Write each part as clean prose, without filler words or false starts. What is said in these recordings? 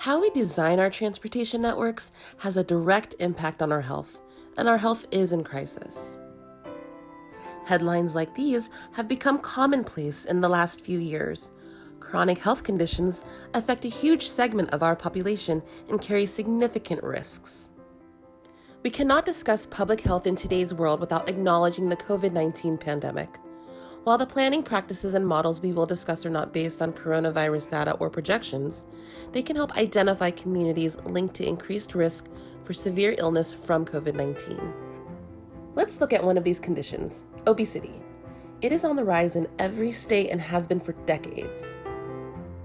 How we design our transportation networks has a direct impact on our health, and our health is in crisis. Headlines like these have become commonplace in the last few years. Chronic health conditions affect a huge segment of our population and carry significant risks. We cannot discuss public health in today's world without acknowledging the COVID-19 pandemic. While the planning practices and models we will discuss are not based on coronavirus data or projections, they can help identify communities linked to increased risk for severe illness from COVID-19. Let's look at one of these conditions, obesity. It is on the rise in every state and has been for decades.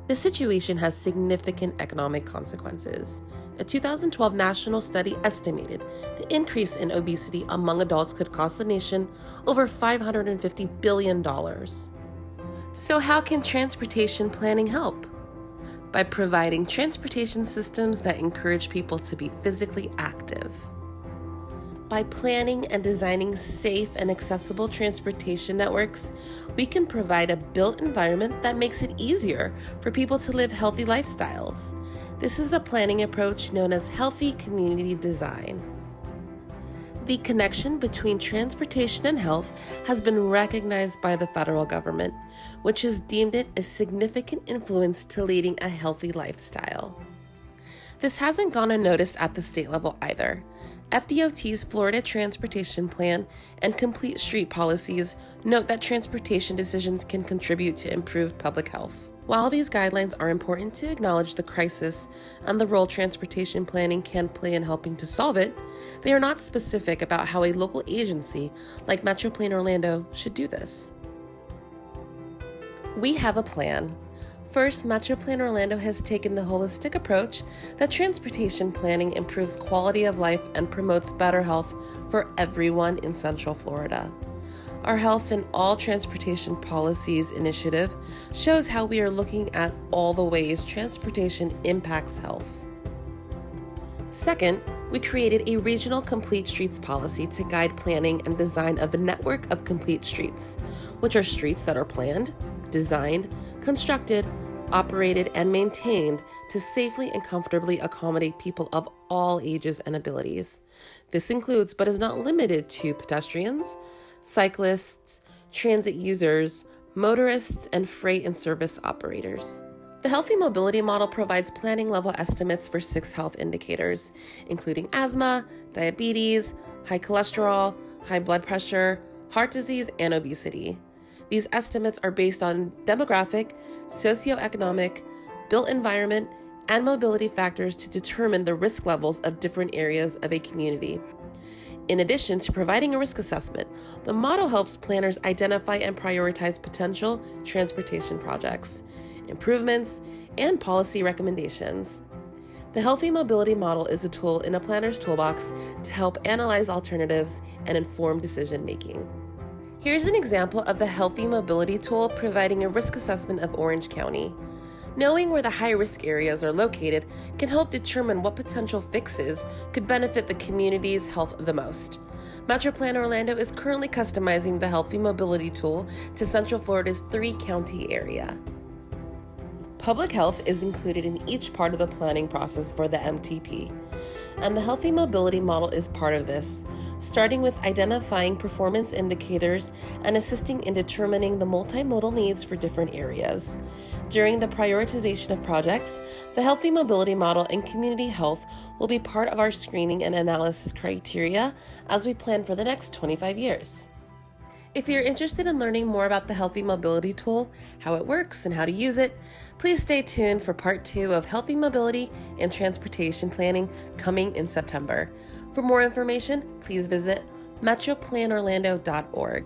This situation has significant economic consequences. A 2012 national study estimated the increase in obesity among adults could cost the nation over $550 billion. So how can transportation planning help? By providing transportation systems that encourage people to be physically active. By planning and designing safe and accessible transportation networks, we can provide a built environment that makes it easier for people to live healthy lifestyles. This is a planning approach known as healthy community design. The connection between transportation and health has been recognized by the federal government, which has deemed it a significant influence to leading a healthy lifestyle. This hasn't gone unnoticed at the state level either. FDOT's Florida Transportation Plan and Complete Street policies note that transportation decisions can contribute to improved public health. While these guidelines are important to acknowledge the crisis and the role transportation planning can play in helping to solve it, they are not specific about how a local agency like MetroPlan Orlando should do this. We have a plan. First, MetroPlan Orlando has taken the holistic approach that transportation planning improves quality of life and promotes better health for everyone in Central Florida. Our Health in All Transportation Policies initiative shows how we are looking at all the ways transportation impacts health. Second, we created a regional complete streets policy to guide planning and design of the network of complete streets, which are streets that are planned, designed, constructed, operated, and maintained to safely and comfortably accommodate people of all ages and abilities. This includes, but is not limited to, pedestrians, cyclists, transit users, motorists, and freight and service operators. The Healthy Mobility Model provides planning level estimates for 6 health indicators, including asthma, diabetes, high cholesterol, high blood pressure, heart disease, and obesity. These estimates are based on demographic, socioeconomic, built environment, and mobility factors to determine the risk levels of different areas of a community. In addition to providing a risk assessment, the model helps planners identify and prioritize potential transportation projects, improvements, and policy recommendations. The Healthy Mobility Model is a tool in a planner's toolbox to help analyze alternatives and inform decision-making. Here's an example of the Healthy Mobility tool providing a risk assessment of Orange County. Knowing where the high-risk areas are located can help determine what potential fixes could benefit the community's health the most. MetroPlan Orlando is currently customizing the Healthy Mobility tool to Central Florida's 3-county area. Public health is included in each part of the planning process for the MTP, and the Healthy Mobility Model is part of this, starting with identifying performance indicators and assisting in determining the multimodal needs for different areas. During the prioritization of projects, the Healthy Mobility Model and community health will be part of our screening and analysis criteria as we plan for the next 25 years. If you're interested in learning more about the Healthy Mobility tool, how it works, and how to use it, please stay tuned for part 2 of Healthy Mobility and Transportation Planning coming in September. For more information, please visit metroplanorlando.org.